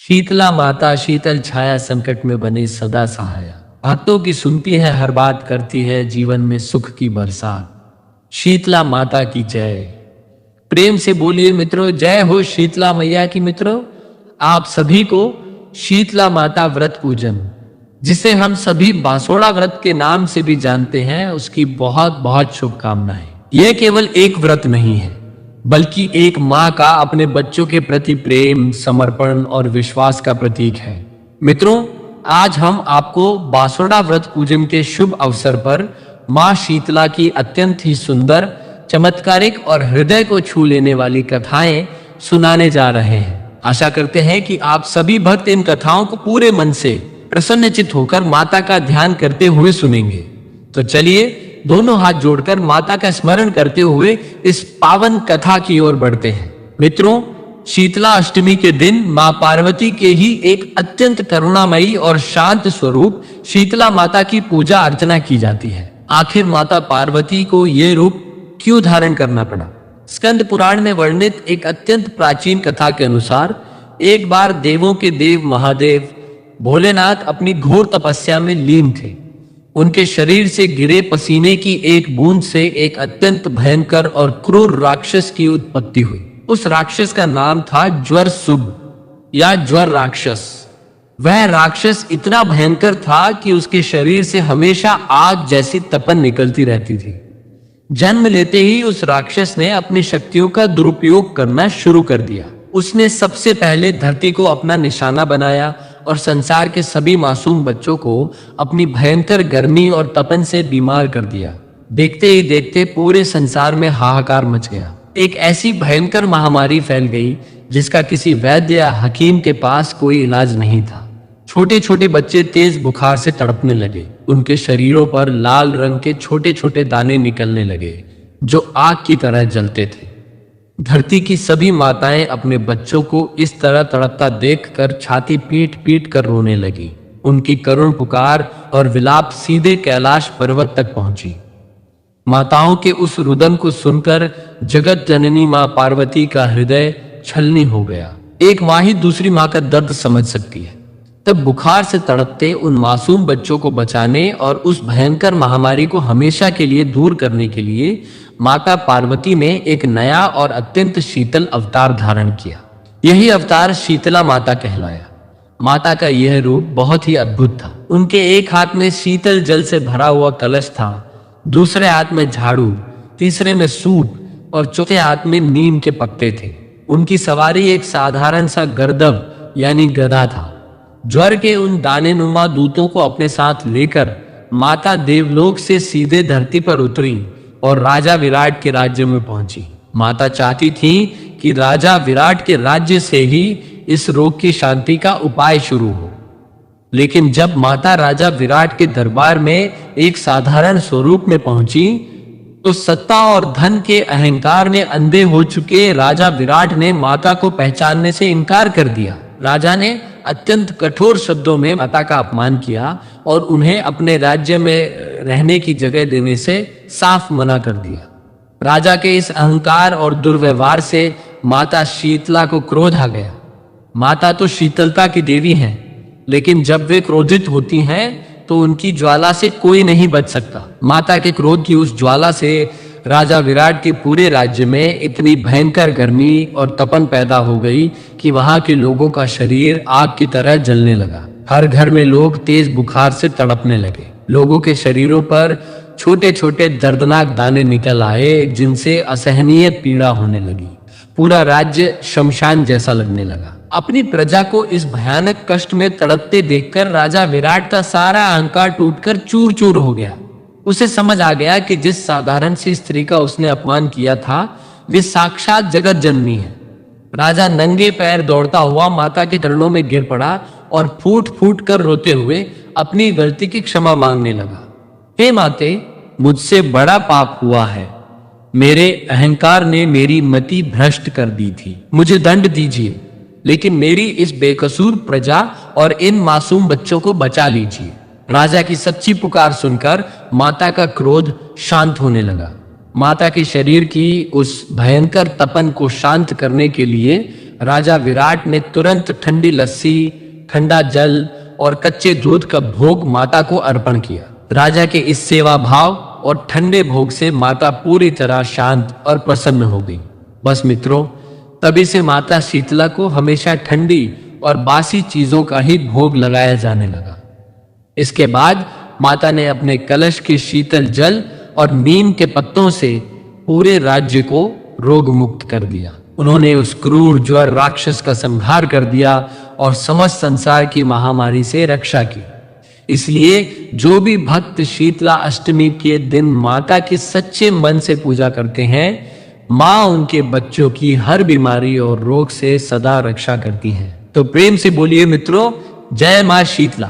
शीतला माता शीतल छाया संकट में बने सदा सहाया। भक्तों की सुनती है हर बात, करती है जीवन में सुख की बरसात। शीतला माता की जय। प्रेम से बोलिए मित्रों, जय हो शीतला मैया की। मित्रों, आप सभी को शीतला माता व्रत पूजन, जिसे हम सभी बांसोड़ा व्रत के नाम से भी जानते हैं, उसकी बहुत बहुत शुभकामनाएं। यह केवल एक व्रत नहीं है, बल्कि एक माँ का अपने बच्चों के प्रति प्रेम, समर्पण और विश्वास का प्रतीक है। मित्रों, आज हम आपको बांसोड़ा व्रत पूजन के शुभ अवसर पर माँ शीतला की अत्यंत ही सुंदर, चमत्कारिक और हृदय को छू लेने वाली कथाएं सुनाने जा रहे हैं। आशा करते हैं कि आप सभी भक्त इन कथाओं को पूरे मन से प्रसन्नचित्त होकर माता का ध्यान करते हुए सुनेंगे। तो चलिए दोनों हाथ जोड़कर माता का स्मरण करते हुए इस पावन कथा की ओर बढ़ते हैं। मित्रों, शीतला अष्टमी के दिन मां पार्वती के ही एक अत्यंत करुणामयी और शांत स्वरूप शीतला माता की पूजा अर्चना की जाती है। आखिर माता पार्वती को यह रूप क्यों धारण करना पड़ा? स्कंद पुराण में वर्णित एक अत्यंत प्राचीन कथा के अनुसार एक बार देवों के देव महादेव भोलेनाथ अपनी घोर तपस्या में लीन थे। उनके शरीर से गिरे पसीने की एक बूंद से एक अत्यंत भयंकर और क्रूर राक्षस की उत्पत्ति हुई। उस राक्षस का नाम था ज्वर सुब या ज्वर राक्षस। वह राक्षस इतना भयंकर था कि उसके शरीर से हमेशा आग जैसी तपन निकलती रहती थी। जन्म लेते ही उस राक्षस ने अपनी शक्तियों का दुरुपयोग करना शुरू कर दिया। उसने सबसे पहले धरती को अपना निशाना बनाया और संसार के सभी मासूम बच्चों को अपनी भयंकर गर्मी और तपन से बीमार कर दिया। देखते ही देखते पूरे संसार में हाहाकार मच गया। एक ऐसी भयंकर महामारी फैल गई जिसका किसी वैद्य या हकीम के पास कोई इलाज नहीं था। छोटे छोटे बच्चे तेज बुखार से तड़पने लगे। उनके शरीरों पर लाल रंग के छोटे छोटे दाने निकलने लगे जो आग की तरह जलते थे। धरती की सभी माताएं अपने बच्चों को इस तरह तड़पता देखकर छाती पीट पीट कर रोने लगी। उनकी करुण पुकार और विलाप सीधे कैलाश पर्वत तक पहुंची। माताओं के उस रुदन को सुनकर जगत जननी मां पार्वती का हृदय छलनी हो गया। एक माँ ही दूसरी माँ का दर्द समझ सकती है। तब बुखार से तड़पते उन मासूम बच्चों को बचाने और उस भयंकर महामारी को हमेशा के लिए दूर करने के लिए माता पार्वती ने एक नया और अत्यंत शीतल अवतार धारण किया। यही अवतार शीतला माता कहलाया। माता का यह रूप बहुत ही अद्भुत था। उनके एक हाथ में शीतल जल से भरा हुआ कलश था, दूसरे हाथ में झाड़ू, तीसरे में सूप और चौथे हाथ में नीम के पत्ते थे। उनकी सवारी एक साधारण सा गर्दभ यानी गधा था। ज्वर के उन दाने नुमा दूतों को अपने साथ लेकर माता देवलोक से सीधे धरती पर उतरी और राजा विराट के राज्य में पहुंची। माता चाहती थी कि राजा विराट के राज्य से ही इस रोग की शांति का उपाय शुरू हो। लेकिन जब माता राजा विराट के दरबार में एक साधारण स्वरूप में पहुंची तो सत्ता और धन के अहंकार ने अंधे हो चुके राजा विराट ने माता को पहचानने से इनकार कर दिया। राजा ने अत्यंत कठोर शब्दों में माता का अपमान किया और उन्हें अपने राज्य में रहने की जगह देने से साफ मना कर दिया। राजा के इस अहंकार और दुर्व्यवहार से माता शीतला को क्रोध आ गया। माता तो शीतलता की देवी हैं, लेकिन जब वे क्रोधित होती हैं तो उनकी ज्वाला से कोई नहीं बच सकता। माता के क्रोध की उस ज्वाला से राजा विराट के पूरे राज्य में इतनी भयंकर गर्मी और तपन पैदा हो गई कि वहां के लोगों का शरीर आग की तरह जलने लगा। हर घर में लोग तेज बुखार से तड़पने लगे। लोगों के शरीरों पर छोटे छोटे दर्दनाक दाने निकल आए जिनसे असहनीय पीड़ा होने लगी। पूरा राज्य शमशान जैसा लगने लगा। अपनी प्रजा को इस भयानक कष्ट में तड़पते देखकर राजा विराट का सारा अहंकार टूटकर चूर चूर हो गया। उसे समझ आ गया कि जिस साधारण सी स्त्री का उसने अपमान किया था वे साक्षात जगत जननी है। राजा नंगे पैर दौड़ता हुआ माता के चरणों में गिर पड़ा और फूट फूट कर रोते हुए अपनी गलती की क्षमा मांगने लगा। हे माते, मुझसे बड़ा पाप हुआ है। मेरे अहंकार ने मेरी मति भ्रष्ट कर दी थी। मुझे दंड दीजिए, लेकिन मेरी इस बेकसूर प्रजा और इन मासूम बच्चों को बचा लीजिए। राजा की सच्ची पुकार सुनकर माता का क्रोध शांत होने लगा। माता के शरीर की उस भयंकर तपन को शांत करने के लिए राजा विराट ने तुरंत ठंडी लस्सी, ठंडा जल और कच्चे दूध का भोग माता को अर्पण किया। राजा के इस सेवा भाव और ठंडे भोग से माता पूरी तरह शांत और प्रसन्न हो गई। बस मित्रों, तभी से माता शीतला को हमेशा ठंडी और बासी चीजों का ही भोग लगाया जाने लगा। इसके बाद माता ने अपने कलश के शीतल जल और नीम के पत्तों से पूरे राज्य को रोग मुक्त कर दिया। उन्होंने उस क्रूर ज्वर राक्षस का संहार कर दिया और समस्त संसार की महामारी से रक्षा की। इसलिए जो भी भक्त शीतला अष्टमी के दिन माता की सच्चे मन से पूजा करते हैं, माँ उनके बच्चों की हर बीमारी और रोग से सदा रक्षा करती है। तो प्रेम से बोलिए मित्रों, जय माँ शीतला।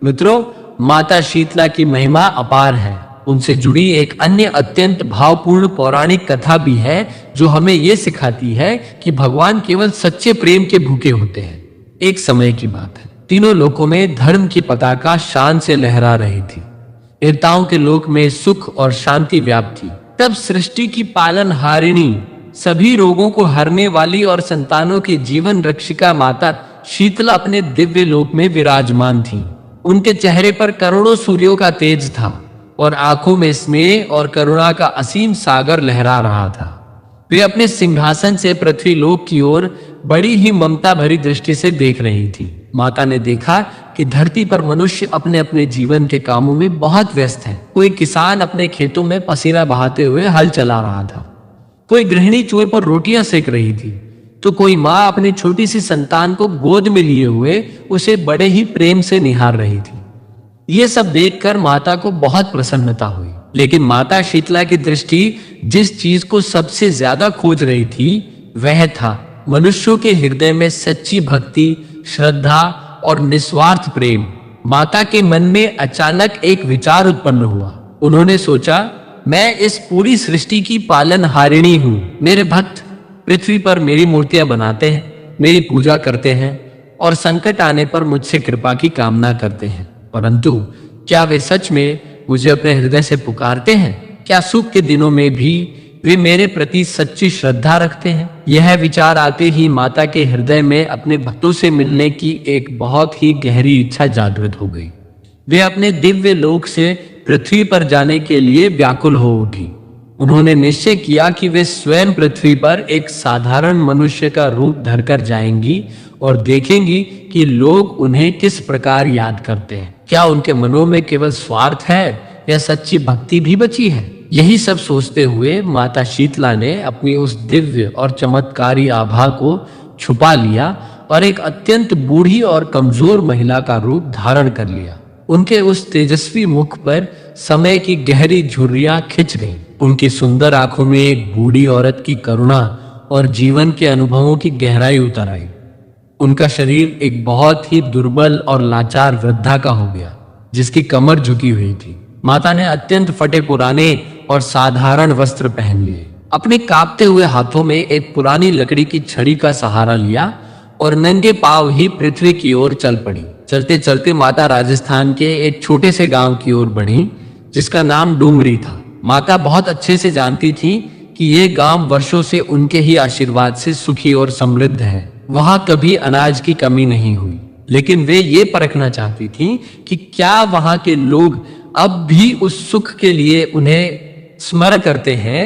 मित्रों, माता शीतला की महिमा अपार है। उनसे जुड़ी एक अन्य अत्यंत भावपूर्ण पौराणिक कथा भी है जो हमें यह सिखाती है कि भगवान केवल सच्चे प्रेम के भूखे होते हैं। एक समय की बात है, तीनों लोकों में धर्म की पताका शान से लहरा रही थी। देवताओं के लोक में सुख और शांति व्याप्त थी। तब सृष्टि की पालनहारिणी, सभी रोगों को हरने वाली और संतानों की जीवन रक्षिका माता शीतला अपने दिव्य लोक में विराजमान थी। उनके चेहरे पर करोड़ों सूर्यों का तेज था और आंखों में स्नेह और करुणा का असीम सागर लहरा रहा था। वे अपने सिंहासन से पृथ्वी लोक की ओर बड़ी ही ममता भरी दृष्टि से देख रही थी। माता ने देखा कि धरती पर मनुष्य अपने अपने जीवन के कामों में बहुत व्यस्त है। कोई किसान अपने खेतों में पसीना बहाते हुए हल चला रहा था, कोई गृहिणी चूल्हे पर रोटियां सेक रही थी, तो कोई माँ अपनी छोटी सी संतान को गोद में लिए हुए उसे बड़े ही प्रेम से निहार रही थी। ये सब देखकर माता को बहुत प्रसन्नता हुई। लेकिन माता शीतला की दृष्टि जिस चीज को सबसे ज्यादा खोज रही थी वह था मनुष्यों के हृदय में सच्ची भक्ति, श्रद्धा और निस्वार्थ प्रेम। माता के मन में अचानक एक विचार उत्पन्न हुआ। उन्होंने सोचा, मैं इस पूरी सृष्टि की पालनहारिणी हूँ। मेरे भक्त पृथ्वी पर मेरी मूर्तियां बनाते हैं, मेरी पूजा करते हैं और संकट आने पर मुझसे कृपा की कामना करते हैं, परंतु क्या वे सच में मुझे अपने हृदय से पुकारते हैं? क्या सुख के दिनों में भी वे मेरे प्रति सच्ची श्रद्धा रखते हैं? यह विचार आते ही माता के हृदय में अपने भक्तों से मिलने की एक बहुत ही गहरी इच्छा जागृत हो गई। वे अपने दिव्य लोक से पृथ्वी पर जाने के लिए व्याकुल हो उठी। उन्होंने निश्चय किया कि वे स्वयं पृथ्वी पर एक साधारण मनुष्य का रूप धरकर जाएंगी और देखेंगी कि लोग उन्हें किस प्रकार याद करते हैं। क्या उनके मनों में केवल स्वार्थ है या सच्ची भक्ति भी बची है? यही सब सोचते हुए माता शीतला ने अपनी उस दिव्य और चमत्कारी आभा को छुपा लिया और एक अत्यंत बूढ़ी और कमजोर महिला का रूप धारण कर लिया। उनके उस तेजस्वी मुख पर समय की गहरी झुर्रियां खिंच गईं। उनकी सुंदर आंखों में एक बूढ़ी औरत की करुणा और जीवन के अनुभवों की गहराई उतर आई। उनका शरीर एक बहुत ही दुर्बल और लाचार वृद्धा का हो गया, जिसकी कमर झुकी हुई थी। माता ने अत्यंत फटे पुराने और साधारण वस्त्र पहन लिए, अपने कांपते हुए हाथों में एक पुरानी लकड़ी की छड़ी का सहारा लिया और नंगे पांव ही पृथ्वी की ओर चल पड़ी। चलते चलते माता राजस्थान के एक छोटे से गांव की ओर बढ़ी, जिसका नाम डूमरी था। माता बहुत अच्छे से जानती थी कि ये गांव वर्षों से उनके ही आशीर्वाद से सुखी और समृद्ध है। वहां कभी अनाज की कमी नहीं हुई, लेकिन वे ये परखना चाहती थी कि क्या वहां के लोग अब भी उस सुख के लिए उन्हें स्मरण करते हैं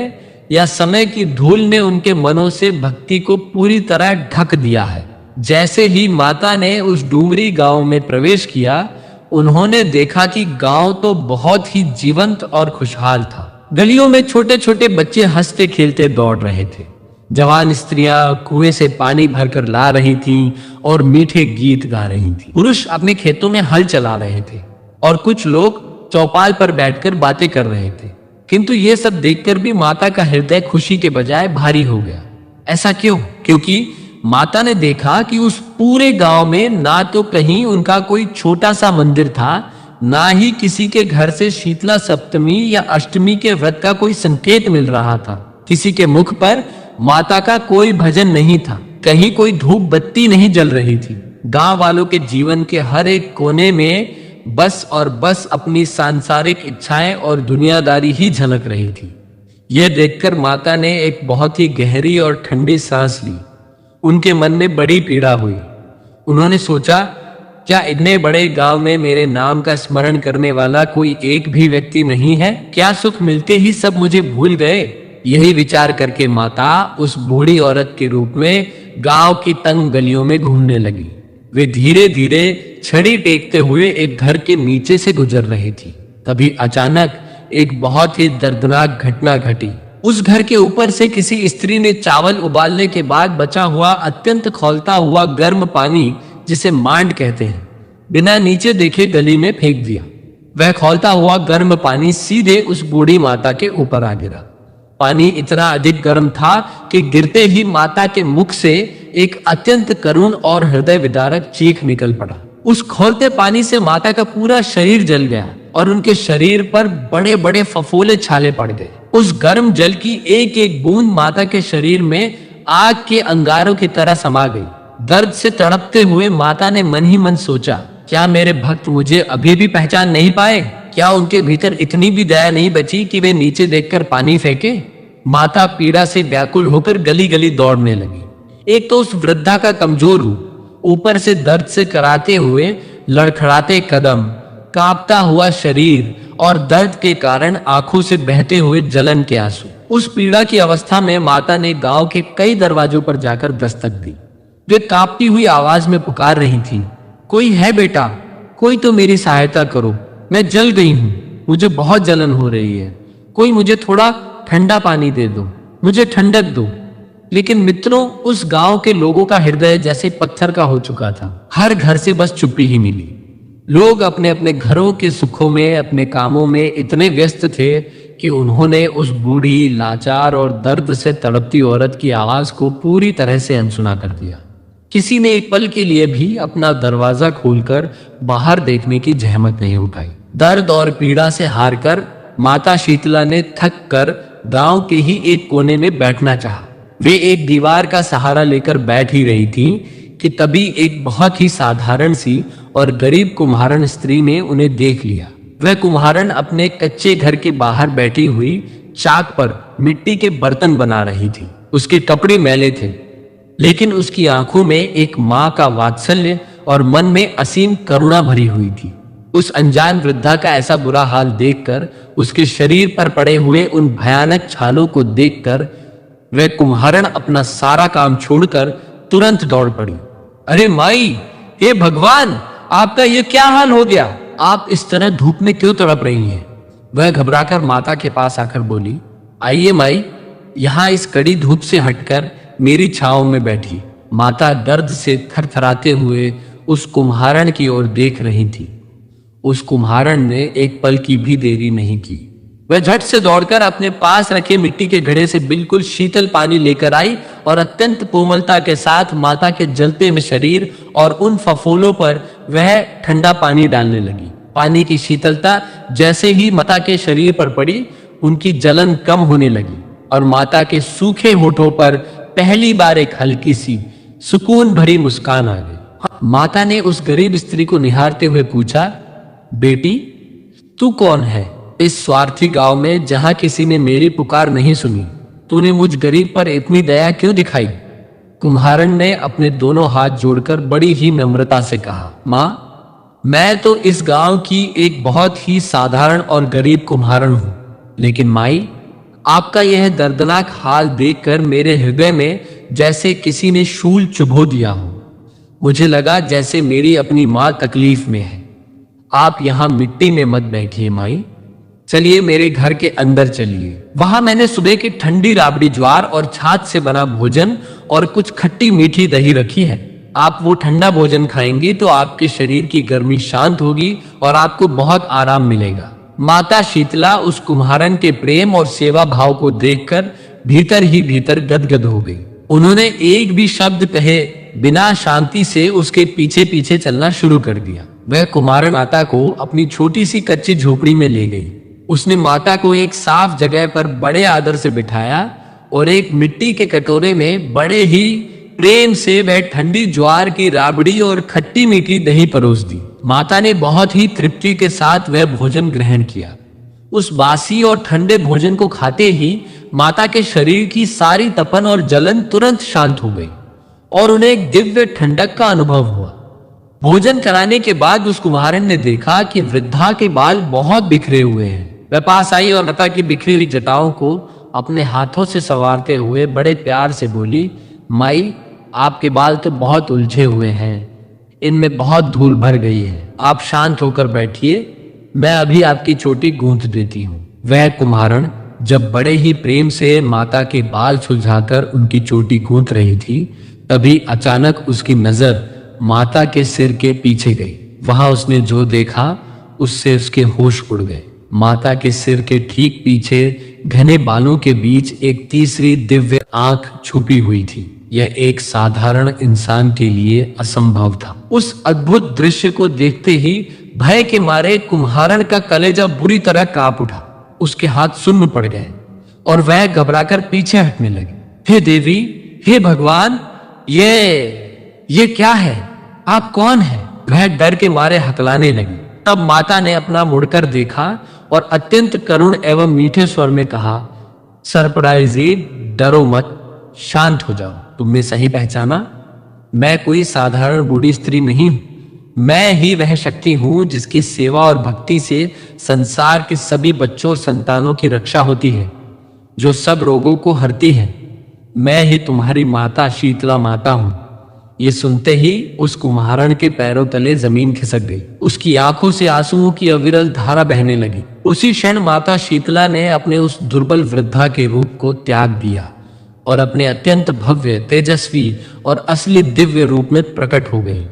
या समय की धूल ने उनके मनों से भक्ति को पूरी तरह ढक दिया है। जैसे ही माता ने उस डूमरी गांव में प्रवेश किया, उन्होंने देखा कि गांव तो बहुत ही जीवंत और खुशहाल था। गलियों में छोटे छोटे बच्चे हंसते खेलते दौड़ रहे थे। जवान स्त्रियां कुएं से पानी भरकर ला रही थीं और मीठे गीत गा रही थीं। पुरुष अपने खेतों में हल चला रहे थे और कुछ लोग चौपाल पर बैठकर बातें कर रहे थे। किंतु ये सब देखकर भी माता का हृदय खुशी के बजाय भारी हो गया। ऐसा क्यों? क्योंकि माता ने देखा कि उस पूरे गांव में ना तो कहीं उनका कोई छोटा सा मंदिर था, ना ही किसी के घर से शीतला सप्तमी या अष्टमी के व्रत का कोई संकेत मिल रहा था। किसी के मुख पर माता का कोई भजन नहीं था, कहीं कोई धूप बत्ती नहीं जल रही थी। गांव वालों के जीवन के हर एक कोने में बस और बस अपनी सांसारिक इच्छाएं और दुनियादारी ही झलक रही थी। यह देखकर माता ने एक बहुत ही गहरी और ठंडी सांस ली। उनके मन में बड़ी पीड़ा हुई। उन्होंने सोचा, क्या इतने बड़े गांव में मेरे नाम का स्मरण करने वाला कोई एक भी व्यक्ति नहीं है? क्या सुख मिलते ही सब मुझे भूल गए? यही विचार करके माता उस बूढ़ी औरत के रूप में गांव की तंग गलियों में घूमने लगी। वे धीरे धीरे छड़ी टेकते हुए एक घर के नीचे से गुजर रही थी। तभी अचानक एक बहुत ही दर्दनाक घटना घटी। उस घर के ऊपर से किसी स्त्री ने चावल उबालने के बाद बचा हुआ अत्यंत खौलता हुआ गर्म पानी, जिसे मांड कहते हैं, बिना नीचे देखे गली में फेंक दिया। वह खौलता हुआ गर्म पानी सीधे उस बूढ़ी माता के ऊपर आ गिरा। पानी इतना अधिक गर्म था कि गिरते ही माता के मुख से एक अत्यंत करुण और हृदय विदारक चीख निकल पड़ा। उस खौलते पानी से माता का पूरा शरीर जल गया और उनके शरीर पर बड़े बड़े फफोले छाले पड़ गए। उस गर्म जल की एक एक बूंद माता के शरीर में आग के अंगारों की तरह समा गई। दर्द से तड़पते हुए माता ने मन ही मन सोचा, क्या मेरे भक्त मुझे अभी भी पहचान नहीं पाए? क्या उनके भीतर इतनी भी दया नहीं बची कि वे नीचे देखकर पानी फेंके? माता पीड़ा से व्याकुल होकर गली गली दौड़ने लगी। एक तो उस वृद्धा का कमजोर रूप, ऊपर से दर्द से कराते हुए लड़खड़ाते कदम, कांपता हुआ शरीर और दर्द के कारण आंखों से बहते हुए जलन के आंसू। उस पीड़ा की अवस्था में माता ने गांव के कई दरवाजों पर जाकर दस्तक दी। वे कांपती हुई आवाज में पुकार रही थी, कोई है बेटा? कोई तो मेरी सहायता करो, मैं जल गई हूं, मुझे बहुत जलन हो रही है। कोई मुझे थोड़ा ठंडा पानी दे दो, मुझे ठंडक दो। लेकिन मित्रों, उस गांव के लोगों का हृदय जैसे पत्थर का हो चुका था। हर घर से बस चुप्पी ही मिली। लोग अपने अपने घरों के सुखों में, अपने कामों में इतने व्यस्त थे कि उन्होंने उस बूढ़ी, लाचार और दर्द से तड़पती औरत की आवाज को पूरी तरह से अनसुना कर दिया। किसी ने एक पल के लिए भी अपना दरवाजा खोलकर बाहर देखने की जहमत नहीं उठाई। दर्द और पीड़ा से हारकर माता शीतला ने थक कर गांव के ही एक कोने में बैठना चाहा। वे एक दीवार का सहारा लेकर बैठ ही रही थी कि तभी एक बहुत ही साधारण सी और गरीब कुम्हारन स्त्री ने उन्हें देख लिया। वह कुम्हारन अपने कच्चे घर के बाहर बैठी हुई चाक पर मिट्टी के बर्तन बना रही थी। उसके कपड़े मैले थे, लेकिन उसकी आंखों में एक माँ का वात्सल्य और मन में असीम करुणा भरी हुई थी। उस अनजान वृद्धा का ऐसा बुरा हाल देखकर, उसके शरीर पर पड़े हुए उन भयानक छालों को देखकर वह कुम्हारन अपना सारा काम छोड़कर तुरंत दौड़ पड़ी। अरे माई, हे भगवान, आपका ये क्या हाल हो गया? आप इस तरह धूप में क्यों तड़प रही हैं? वह घबराकर माता के पास आकर बोली, आइए माई, यहाँ इस कड़ी धूप से हटकर मेरी छांव में बैठी। माता दर्द से थरथराते हुए उस कुम्हारन की ओर देख रही थी। उस कुम्हारन ने एक पल की भी देरी नहीं की। वह झट से दौड़कर अपने पास रखे मिट्टी के घड़े से बिल्कुल शीतल पानी लेकर आई और अत्यंत कोमलता के साथ माता के जलते हुए शरीर और उन फफोलों पर वह ठंडा पानी डालने लगी। पानी की शीतलता जैसे ही माता के शरीर पर पड़ी, उनकी जलन कम होने लगी और माता के सूखे होठों पर पहली बार एक हल्की सी सुकून भरी मुस्कान आ गई। माता ने उस गरीब स्त्री को निहारते हुए पूछा, बेटी, तू कौन है? इस स्वार्थी गांव में जहां किसी ने मेरी पुकार नहीं सुनी, तूने मुझ गरीब पर इतनी दया क्यों दिखाई? कुम्हारन ने अपने दोनों हाथ जोड़कर बड़ी ही नम्रता से कहा, माँ, मैं तो इस गांव की एक बहुत ही साधारण और गरीब कुम्हारन हूं, लेकिन माई, आपका यह दर्दनाक हाल देखकर मेरे हृदय में जैसे किसी ने शूल चुभो दिया हो। मुझे लगा जैसे मेरी अपनी माँ तकलीफ में है। आप यहाँ मिट्टी में मत बैठिए माई, चलिए मेरे घर के अंदर चलिए। वहां मैंने सुबह की ठंडी राबड़ी ज्वार और छाछ से बना भोजन और कुछ खट्टी मीठी दही रखी है। आप वो ठंडा भोजन खाएंगी तो आपके शरीर की गर्मी शांत होगी और आपको बहुत आराम मिलेगा। माता शीतला उस कुम्हारन के प्रेम और सेवा भाव को देखकर भीतर ही भीतर गदगद हो गई। उन्होंने एक भी शब्द कहे बिना शांति से उसके पीछे पीछे चलना शुरू कर दिया। वह कुम्हारन माता को अपनी छोटी सी कच्ची झोपड़ी में ले गई। उसने माता को एक साफ जगह पर बड़े आदर से बिठाया और एक मिट्टी के कटोरे में बड़े ही प्रेम से वह ठंडी ज्वार की राबड़ी और खट्टी मीठी दही परोस दी। माता ने बहुत ही तृप्ति के साथ वह भोजन ग्रहण किया। उस बासी और ठंडे भोजन को खाते ही माता के शरीर की सारी तपन और जलन तुरंत शांत हो गई। और उन्हें एक दिव्य ठंडक का अनुभव हुआ। भोजन कराने के बाद उस कुम्हारन ने देखा कि वृद्धा के बाल बहुत बिखरे हुए हैं। वह पास आई और माता की बिखरी हुई जटाओं को अपने हाथों से संवारते हुए बड़े प्यार से बोली, माई, आपके बाल तो बहुत उलझे हुए हैं, इनमें बहुत धूल भर गई है। आप शांत होकर बैठिए, मैं अभी आपकी चोटी गूंथ देती हूँ। वह कुम्हारन जब बड़े ही प्रेम से माता के बाल सुलझाकर उनकी चोटी गूंथ रही थी, तभी अचानक उसकी नजर माता के सिर के पीछे गई। वहां उसने जो देखा उससे उसके होश उड़ गए। माता के सिर के ठीक पीछे घने बालों के बीच एक तीसरी दिव्य आंख छुपी हुई थी। यह एक साधारण इंसान के लिए असंभव था। उस अद्भुत दृश्य को देखते ही भय के मारे कुम्हारन का कलेजा बुरी तरह कांप उठा। उसके हाथ सुन्न पड़ गए और वह घबराकर पीछे हटने लगे। हे देवी, हे भगवान, ये क्या है? आप कौन है? वह डर के मारे हकलाने लगी। तब माता ने अपना मुड़कर देखा और अत्यंत करुण एवं मीठे स्वर में कहा, सरप्राइजी, डरो मत, शांत हो जाओ। तुमने सही पहचाना, मैं कोई साधारण बूढ़ी स्त्री नहीं हूं। मैं ही वह शक्ति हूं जिसकी सेवा और भक्ति से संसार के सभी बच्चों और संतानों की रक्षा होती है, जो सब रोगों को हरती है। मैं ही तुम्हारी माता शीतला माता हूं। ये सुनते ही उस कुम्हारन के पैरों तले जमीन खिसक गई। उसकी आंखों से आंसुओं की अविरल धारा बहने लगी। उसी क्षण माता शीतला ने अपने उस दुर्बल वृद्धा के रूप को त्याग दिया और अपने अत्यंत भव्य, तेजस्वी और असली दिव्य रूप में प्रकट हो गई।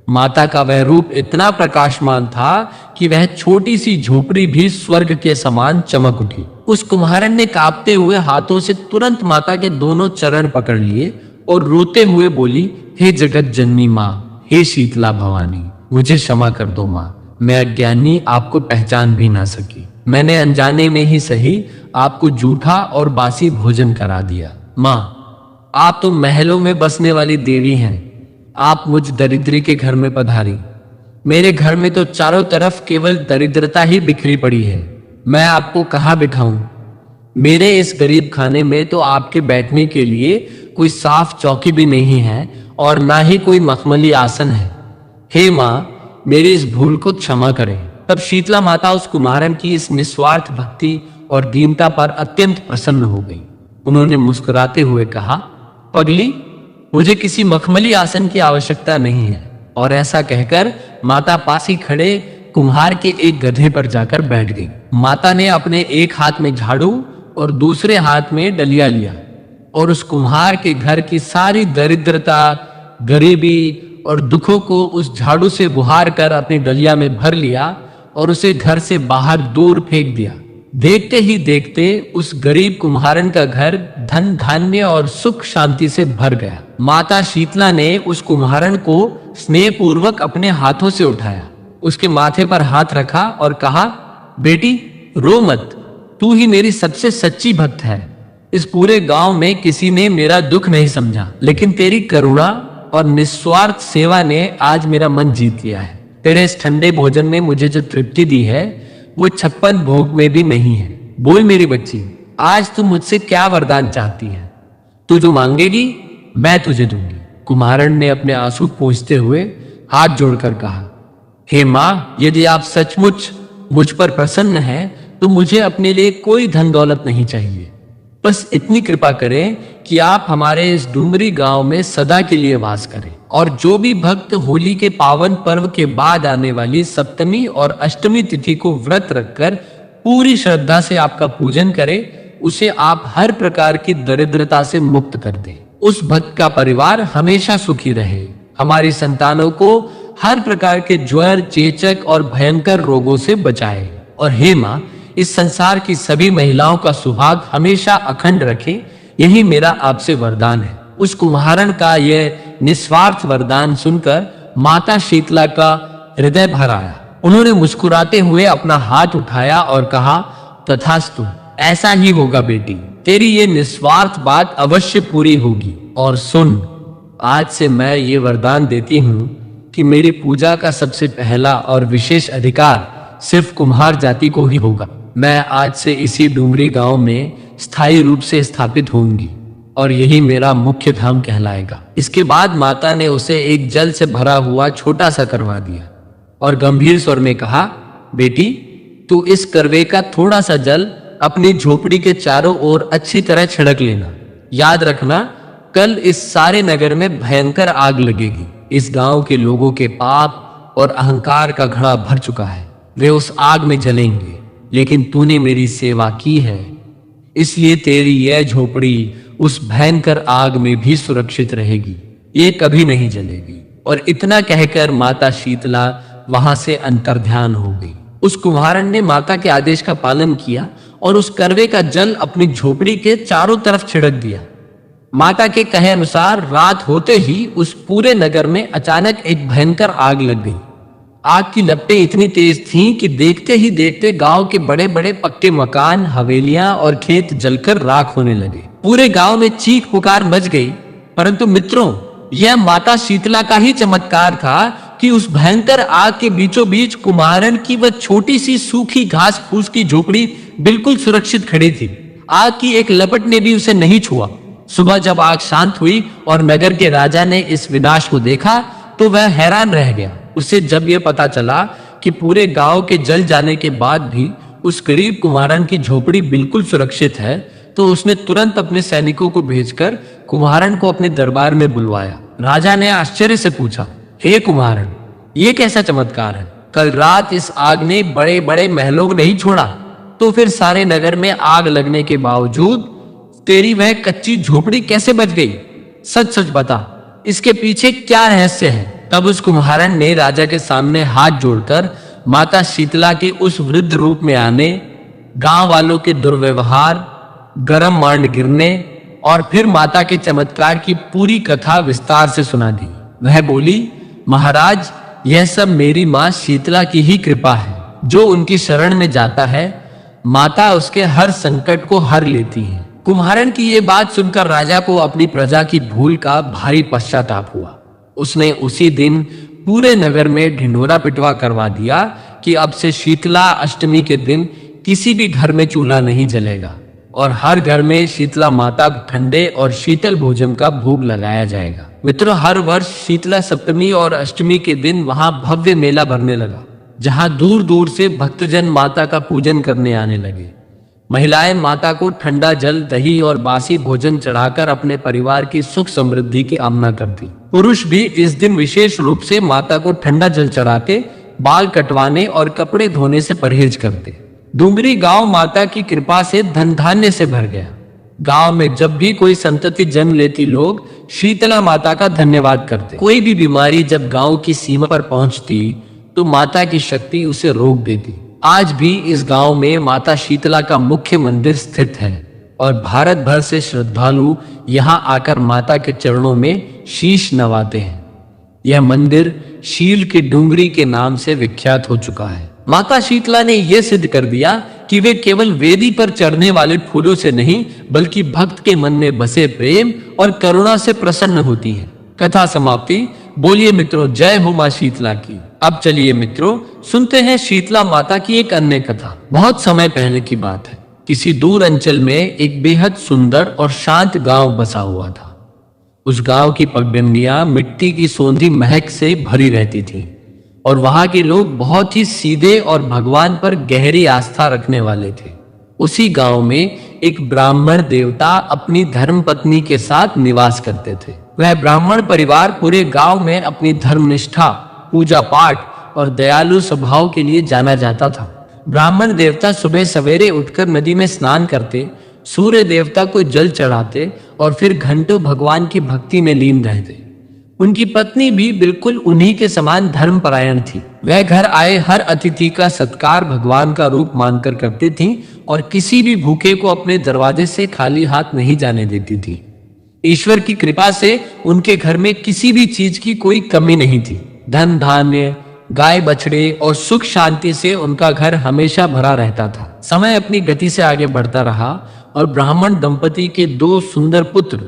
माता का वह रूप इतना प्रकाशमान था कि वह छोटी सी झोपड़ी भी स्वर्ग के समान चमक उठी। उस कुम्हारन ने कांपते हुए हाथों से तुरंत माता के दोनों चरण पकड़ लिए और रोते हुए बोली, हे जगत जननी माँ, हे शीतला भवानी, मुझे क्षमा कर दो माँ। मैं अज्ञानी आपको पहचान भी ना सकी। मैंने अनजाने में ही सही आपको जूठा और बासी भोजन करा दिया। माँ, आप तो महलों में बसने वाली देवी हैं। आप मुझ दरिद्री के घर में पधारी। मेरे घर में तो चारों तरफ केवल दरिद्रता ही बिखरी पड़ी है। मैं आपको कहाँ बिठाऊं? मेरे इस गरीब खाने में तो आपके बैठने के लिए कोई साफ चौकी भी नहीं है और ना ही कोई मखमली आसन है। हे माँ, मेरी इस भूल को क्षमा करें। तब शीतला माता उस कुम्हारन की इस निस्वार्थ भक्ति और दीनता पर अत्यंत प्रसन्न हो गई। उन्होंने मुस्कुराते हुए कहा, पगली, मुझे किसी मखमली आसन की आवश्यकता नहीं है। और ऐसा कहकर माता पास ही खड़े कुम्हार के एक गधे पर जाकर बैठ गई। माता ने अपने एक हाथ में झाड़ू और दूसरे हाथ में डलिया लिया और उस कुम्हार के घर की सारी दरिद्रता, गरीबी और दुखों को उस झाड़ू से बुहार कर अपनी डलिया में भर लिया और उसे घर से बाहर दूर फेंक दिया। देखते ही देखते उस गरीब कुम्हारन का घर धन धान्य और सुख शांति से भर गया। माता शीतला ने उस कुम्हारन को स्नेह पूर्वक अपने हाथों से उठाया, उसके माथे पर हाथ रखा और कहा, बेटी, रो मत, तू ही मेरी सबसे सच्ची भक्त है। इस पूरे गांव में किसी ने मेरा दुख नहीं समझा, लेकिन तेरी करुणा और निस्वार्थ सेवा ने आज मेरा मन जीत लिया है। तेरे इस ठंडे भोजन ने मुझे जो तृप्ति दी है वो 56 भोग में भी नहीं है। बोल मेरी बच्ची, आज तू मुझसे क्या वरदान चाहती है? तू जो मांगेगी मैं तुझे दूंगी। कुम्हारन ने अपने आंसू पोंछते हुए हाथ जोड़कर कहा, हे माँ, यदि आप सचमुच मुझ पर प्रसन्न हैं तो मुझे अपने लिए कोई धन दौलत नहीं चाहिए। बस इतनी कृपा करें कि आप हमारे इस डुमरी गांव में सदा के लिए वास करें और जो भी भक्त होली के पावन पर्व के बाद आने वाली सप्तमी और अष्टमी तिथि को व्रत रखकर पूरी श्रद्धा से आपका पूजन करे, उसे आप हर प्रकार की दरिद्रता से मुक्त कर दें। उस भक्त का परिवार हमेशा सुखी रहे, हमारी संतानों को हर प्रकार के ज्वर, चेचक और भयंकर रोगों से बचाए। और हे माँ, इस संसार की सभी महिलाओं का सुहाग हमेशा अखंड रखे, यही मेरा आपसे वरदान है। उस कुम्हारन का यह निस्वार्थ वरदान सुनकर माता शीतला का हृदय भर आया। उन्होंने मुस्कुराते हुए अपना हाथ उठाया और कहा, तथास्तु, ऐसा ही होगा बेटी, तेरी ये निस्वार्थ बात अवश्य पूरी होगी। और सुन, आज से मैं ये वरदान देती हूँ कि मेरी पूजा का सबसे पहला और विशेष अधिकार सिर्फ कुम्हार जाति को ही होगा। मैं आज से इसी डुमरी गांव में स्थायी रूप से स्थापित होंगी। और यही मेरा मुख्य धाम कहलाएगा। इसके बाद माता ने उसे एक जल से भरा हुआ छोटा सा करवा दिया और गंभीर स्वर में कहा, बेटी तू इस करवे का थोड़ा सा जल अपनी झोपड़ी के चारों ओर अच्छी तरह छिड़क लेना। याद रखना, कल इस सारे नगर में भयंकर आग लगेगी। इस गांव के लोगों के पाप और अहंकार का घड़ा भर चुका है, वे उस आग में जलेंगे। लेकिन तूने मेरी सेवा की है, इसलिए तेरी यह झोपड़ी उस भयंकर आग में भी सुरक्षित रहेगी, ये कभी नहीं जलेगी। और इतना कहकर माता शीतला वहां से अंतर्ध्यान हो गई। उस कुम्हारन ने माता के आदेश का पालन किया और उस करवे का जल अपनी झोपड़ी के चारों तरफ छिड़क दिया। माता के कहे अनुसार रात होते ही उस पूरे नगर में अचानक एक भयंकर आग लग गई। आग की लपटें इतनी तेज थीं कि देखते ही देखते गांव के बड़े बड़े पक्के मकान, हवेलियां और खेत जलकर राख होने लगे। पूरे गांव में चीख पुकार मच गई। परंतु मित्रों, यह माता शीतला का ही चमत्कार था कि उस भयंकर आग के बीचों बीच कुम्हारन की वह छोटी सी सूखी घास फूस की झोपड़ी बिल्कुल सुरक्षित खड़ी थी। आग की एक लपट ने भी उसे नहीं छुआ। सुबह जब आग शांत हुई और नगर के राजा ने इस विनाश को देखा तो वह हैरान रह गया। उसे जब यह पता चला कि पूरे गांव के जल जाने के बाद भी उस गरीब कुम्हारन की झोपड़ी बिल्कुल सुरक्षित है, तो उसने तुरंत अपने सैनिकों को भेजकर कुम्हारन को अपने दरबार में बुलवाया। राजा ने आश्चर्य से पूछा, हे कुम्हारन, ये कैसा चमत्कार है? कल रात इस आग ने बड़े बड़े महलों को नहीं छोड़ा, तो फिर सारे नगर में आग लगने के बावजूद तेरी वह कच्ची झोपड़ी कैसे बच गई? सच सच बता, इसके पीछे क्या रहस्य है? तब उस कुम्हारन ने राजा के सामने हाथ जोड़कर माता शीतला के उस वृद्ध रूप में आने, गांव वालों के दुर्व्यवहार, गरम मांड गिरने और फिर माता के चमत्कार की पूरी कथा विस्तार से सुना दी। वह बोली, महाराज, यह सब मेरी माँ शीतला की ही कृपा है। जो उनकी शरण में जाता है, माता उसके हर संकट को हर लेती है। कुम्हारन की ये बात सुनकर राजा को अपनी प्रजा की भूल का भारी पश्चाताप हुआ। उसने उसी दिन पूरे नगर में ढिंढोरा पिटवा करवा दिया कि अब से शीतला अष्टमी के दिन किसी भी घर में चूल्हा नहीं जलेगा और हर घर में शीतला माता ठंडे और शीतल भोजन का भोग लगाया जाएगा। मित्रों, हर वर्ष शीतला सप्तमी और अष्टमी के दिन वहां भव्य मेला भरने लगा, जहां दूर दूर से भक्तजन माता का पूजन करने आने लगे। महिलाएं माता को ठंडा जल, दही और बासी भोजन चढ़ाकर अपने परिवार की सुख समृद्धि की कामना करती। पुरुष भी इस दिन विशेष रूप से माता को ठंडा जल चढ़ाते, बाल कटवाने और कपड़े धोने से परहेज करते। डुंगरी गांव माता की कृपा से धन धान्य से भर गया। गांव में जब भी कोई संतति जन्म लेती, लोग शीतला माता का धन्यवाद करते। कोई भी बीमारी जब गांव की सीमा पर पहुंचती तो माता की शक्ति उसे रोक देती। आज भी इस गांव में माता शीतला का मुख्य मंदिर स्थित है और भारत भर से श्रद्धालु यहां आकर माता के चरणों में शीश नवाते हैं। यह मंदिर शील की डुंगरी के नाम से विख्यात हो चुका है। माता शीतला ने यह सिद्ध कर दिया कि वे केवल वेदी पर चढ़ने वाले फूलों से नहीं, बल्कि भक्त के मन में बसे प्रेम और करुणा से प्रसन्न होती हैं। कथा समाप्ति। बोलिए मित्रों, जय हो मां शीतला की। अब चलिए मित्रों, सुनते हैं शीतला माता की एक अन्य कथा। बहुत समय पहले की बात है। किसी दूर अंचल में एक बेहद सुंदर और शांत गांव बसा हुआ था। उस गांव की पगडंडियां मिट्टी की सौंधी महक से भरी रहती थी और वहां के लोग बहुत ही सीधे और भगवान पर गहरी आस्था रखने वाले थे। उसी गांव में एक ब्राह्मण देवता अपनी धर्मपत्नी के साथ निवास करते थे। वह ब्राह्मण परिवार पूरे गांव में अपनी धर्मनिष्ठा, पूजा पाठ और दयालु स्वभाव के लिए जाना जाता था। ब्राह्मण देवता सुबह सवेरे उठकर नदी में स्नान करते, सूर्य देवता को जल चढ़ाते और फिर घंटों भगवान की भक्ति में लीन रहते। उनकी पत्नी भी बिल्कुल उन्हीं के समान धर्मपरायण थी। वह घर आए हर अतिथि का सत्कार भगवान का रूप मानकर करती थी और किसी भी भूखे को अपने दरवाजे से खाली हाथ नहीं जाने देती थी। ईश्वर की कृपा से उनके घर में किसी भी चीज की कोई कमी नहीं थी। धन धान्य, गाय बछड़े और सुख शांति से उनका घर हमेशा भरा रहता था। समय अपनी गति से आगे बढ़ता रहा और ब्राह्मण दंपति के 2 सुंदर पुत्र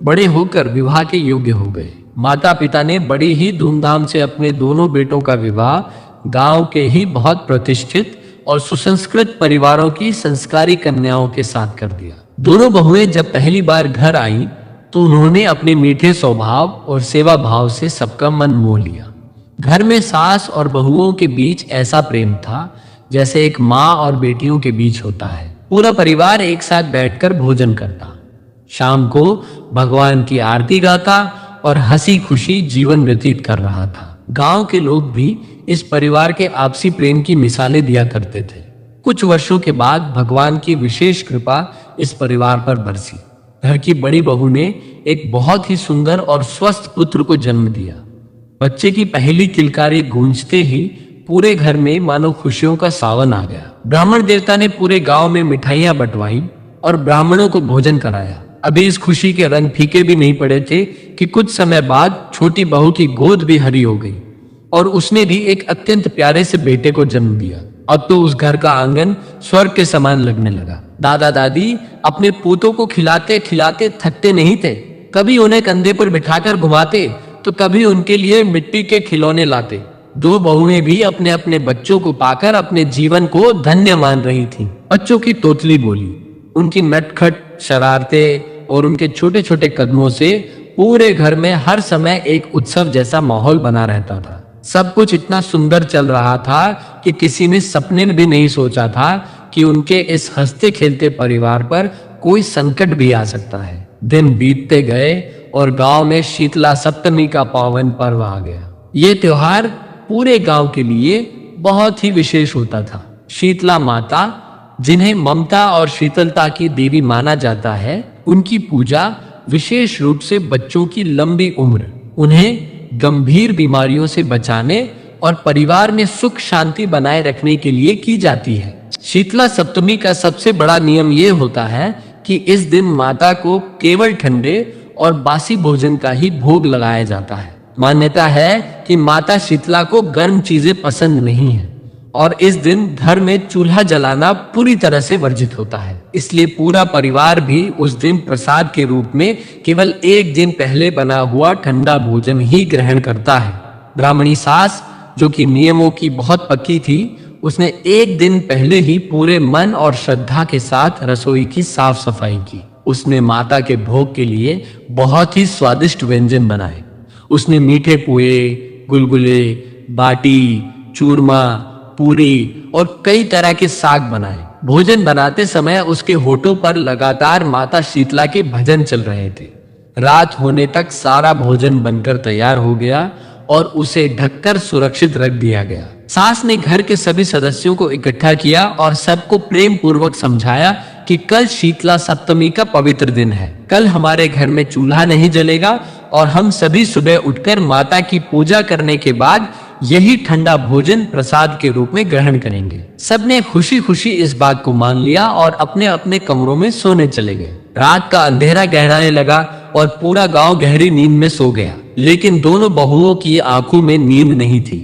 बड़े होकर विवाह के योग्य हो गए। माता पिता ने बड़ी ही धूमधाम से अपने दोनों बेटों का विवाह गांव के ही बहुत प्रतिष्ठित और सुसंस्कृत परिवारों की संस्कारी कन्याओं के साथ कर दिया। दोनों बहुएं जब पहली बार घर आईं तो उन्होंने अपने मीठे स्वभाव और सेवा भाव से सबका मन मोह लिया। घर में सास और बहुओं के बीच ऐसा प्रेम था जैसे एक माँ और बेटियों के बीच होता है। पूरा परिवार एक साथ बैठकर भोजन करता, शाम को भगवान की आरती गाता और हंसी खुशी जीवन व्यतीत कर रहा था। गांव के लोग भी इस परिवार के आपसी प्रेम की मिसालें दिया करते थे। कुछ वर्षों के बाद भगवान की विशेष कृपा इस परिवार पर बरसी। घर की बड़ी बहू ने एक बहुत ही सुंदर और स्वस्थ पुत्र को जन्म दिया। बच्चे की पहली किलकारी गूंजते ही पूरे घर में मानो खुशियों का सावन आ गया। ब्राह्मण देवता ने पूरे गांव में मिठाइयां बंटवाई और ब्राह्मणों को भोजन कराया। अभी इस खुशी के रंग फीके भी नहीं पड़े थे कि कुछ समय बाद छोटी बहू की गोद भी हरी हो गई और उसने भी एक अत्यंत प्यारे से बेटे को जन्म दिया। अब तो उस घर का आंगन स्वर्ग के समान लगने लगा। दादा दादी अपने पोतों को खिलाते खिलाते थकते नहीं थे। कभी उन्हें कंधे पर बिठाकर घुमाते तो कभी उनके लिए मिट्टी के खिलौने लाते। दो बहुएं भी अपने अपने बच्चों को पाकर अपने जीवन को धन्य मान रही थीं। बच्चों की तोतली बोली, उनकी नटखट शरारतें और उनके छोटे छोटे कदमों से पूरे घर में हर समय एक उत्सव जैसा माहौल बना रहता था। सब कुछ इतना सुंदर चल रहा था कि किसी ने सपने में भी नहीं सोचा था कि उनके इस हंसते खेलते परिवार पर कोई संकट भी आ सकता है। दिन बीतते गए और गांव में शीतला सप्तमी का पावन पर्व आ गया। ये त्योहार पूरे गांव के लिए बहुत ही विशेष होता था। शीतला माता, जिन्हें ममता और शीतलता की देवी माना जाता है, उनकी पूजा विशेष रूप से बच्चों की लंबी उम्र, उन्हें गंभीर बीमारियों से बचाने और परिवार में सुख शांति बनाए रखने के लिए की जाती है। शीतला सप्तमी का सबसे बड़ा नियम यह होता है कि इस दिन माता को केवल ठंडे और बासी भोजन का ही भोग लगाया जाता है। मान्यता है कि माता शीतला को गर्म चीजें पसंद नहीं है और इस दिन घर में चूल्हा जलाना पूरी तरह से वर्जित होता है। इसलिए पूरा परिवार भी उस दिन प्रसाद के रूप में केवल एक दिन पहले बना हुआ ठंडा भोजन ही ग्रहण करता है। ब्राह्मणी सास, जो कि नियमों की बहुत पक्की थी, उसने एक दिन पहले ही पूरे मन और श्रद्धा के साथ रसोई की साफ सफाई की। उसने माता के भोग के लिए बहुत ही स्वादिष्ट व्यंजन बनाए। उसने मीठे पुए, गुलगुले, बाटी, चूरमा, पूरी और कई तरह के साग बनाए। भोजन बनाते समय उसके होठों पर लगातार माता शीतला के भजन चल रहे थे। रात होने तक सारा भोजन बनकर तैयार हो गया और उसे ढककर सुरक्षित रख दिया गया। सास ने घर के सभी सदस्यों को इकट्ठा किया और सबको प्रेम पूर्वक समझाया कि कल शीतला सप्तमी का पवित्र दिन है। कल हमारे घर में चूल्हा नहीं जलेगा और हम सभी सुबह उठकर माता की पूजा करने के बाद यही ठंडा भोजन प्रसाद के रूप में ग्रहण करेंगे। सबने खुशी खुशी इस बात को मान लिया और अपने अपने कमरों में सोने चले गए। रात का अंधेरा गहराने लगा और पूरा गांव गहरी नींद में सो गया, लेकिन दोनों बहुओं की आंखों में नींद नहीं थी।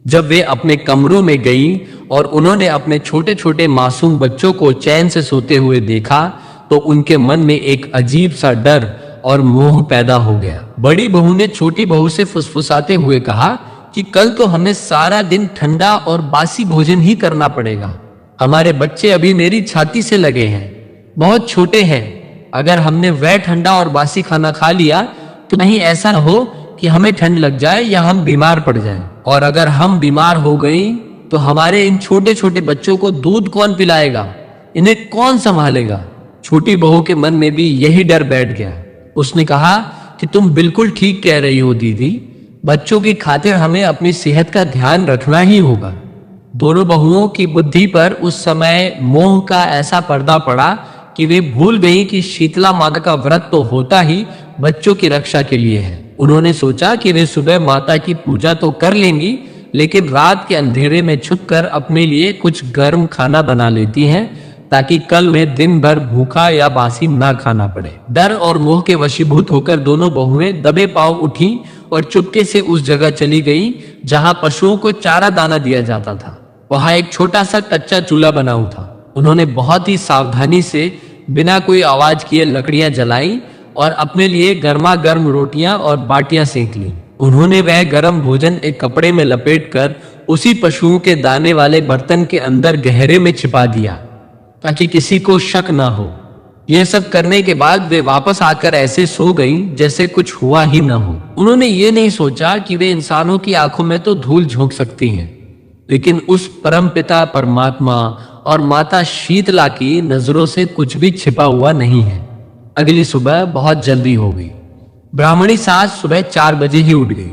जब वे अपने कमरों में गईं और उन्होंने अपने छोटे छोटे मासूम बच्चों को चैन से सोते हुए देखा तो उनके मन में एक अजीब सा डर और मोह पैदा हो गया। बड़ी बहू ने छोटी बहू से फुसफुसाते हुए कहा कि कल तो हमें सारा दिन ठंडा और बासी भोजन ही करना पड़ेगा। हमारे बच्चे अभी मेरी छाती से लगे हैं, बहुत छोटे हैं। अगर हमने वह ठंडा और बासी खाना खा लिया तो नहीं ऐसा हो कि हमें ठंड लग जाए या हम बीमार पड़ जाएं। और अगर हम बीमार हो गई तो हमारे इन छोटे छोटे बच्चों को दूध कौन पिलाएगा, इन्हें कौन संभालेगा। छोटी बहू के मन में भी यही डर बैठ गया। उसने कहा कि तुम बिल्कुल ठीक कह रही हो दीदी, बच्चों की खातिर हमें अपनी सेहत का ध्यान रखना ही होगा। दोनों बहुओं की बुद्धि पर उस समय मोह का ऐसा पर्दा पड़ा कि वे भूल गई कि शीतला माता का व्रत तो होता ही बच्चों की रक्षा के लिए है। उन्होंने सोचा कि वे सुबह माता की पूजा तो कर लेंगी, लेकिन रात के अंधेरे में छुपकर अपने लिए कुछ गर्म खाना बना लेती हैं ताकि कल उन्हें दिन भर भूखा या बासी ना खाना पड़े। डर और मोह के वशीभूत होकर दोनों बहुएं दबे पांव उठी और चुपके से उस जगह चली गई जहां पशुओं को चारा दाना दिया जाता था। वहां एक छोटा सा कच्चा चूल्हा बना हुआ था। उन्होंने बहुत ही सावधानी से बिना कोई आवाज किए लकड़ियां जलाई और अपने लिए गर्मा गर्म रोटियां और बाटियां सेक ली। उन्होंने वह गर्म भोजन एक कपड़े में लपेटकर उसी पशुओं के दाने वाले बर्तन के अंदर गहरे में छिपा दिया ताकि किसी को शक ना हो। यह सब करने के बाद वे वापस आकर ऐसे सो गई जैसे कुछ हुआ ही न हो। उन्होंने ये नहीं सोचा कि वे इंसानों की आंखों में तो धूल झोंक सकती हैं, लेकिन उस परमपिता परमात्मा और माता शीतला की नजरों से कुछ भी छिपा हुआ नहीं है। अगली सुबह बहुत जल्दी हो गई। ब्राह्मणी सास सुबह 4 बजे ही उठ गई।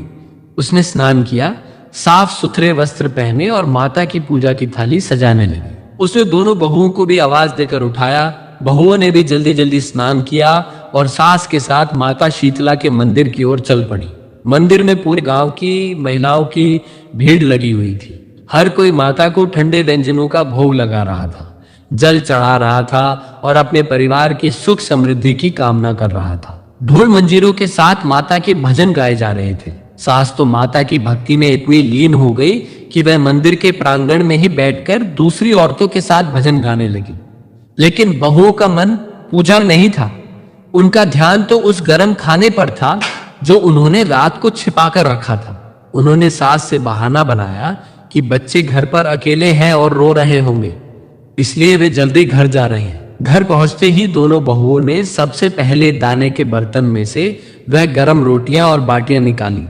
उसने स्नान किया, साफ सुथरे वस्त्र पहने और माता की पूजा की थाली सजाने लगी। उसने दोनों बहुओं को भी आवाज देकर उठाया। बहुओं ने भी जल्दी जल्दी स्नान किया और सास के साथ माता शीतला के मंदिर की ओर चल पड़ी। मंदिर में पूरे गांव की महिलाओं की भीड़ लगी हुई थी। हर कोई माता को ठंडे व्यंजनों का भोग लगा रहा था, जल चढ़ा रहा था और अपने परिवार की सुख समृद्धि की कामना कर रहा था। ढोल मंजीरों के साथ माता के भजन गाए जा रहे थे। सास तो माता की भक्ति में इतनी लीन हो गई कि वह मंदिर के प्रांगण में ही बैठकर दूसरी औरतों के साथ भजन गाने लगी। लेकिन बहुओं का मन पूजा नहीं था। उनका ध्यान तो उस गर्म खाने पर था जो उन्होंने रात को छिपा कर रखा था। उन्होंने सास से बहाना बनाया कि बच्चे घर पर अकेले हैं और रो रहे होंगे, इसलिए वे जल्दी घर जा रहे हैं। घर पहुंचते ही दोनों बहुओं ने सबसे पहले दाने के बर्तन में से वह गर्म रोटियां और बाटियां निकाली।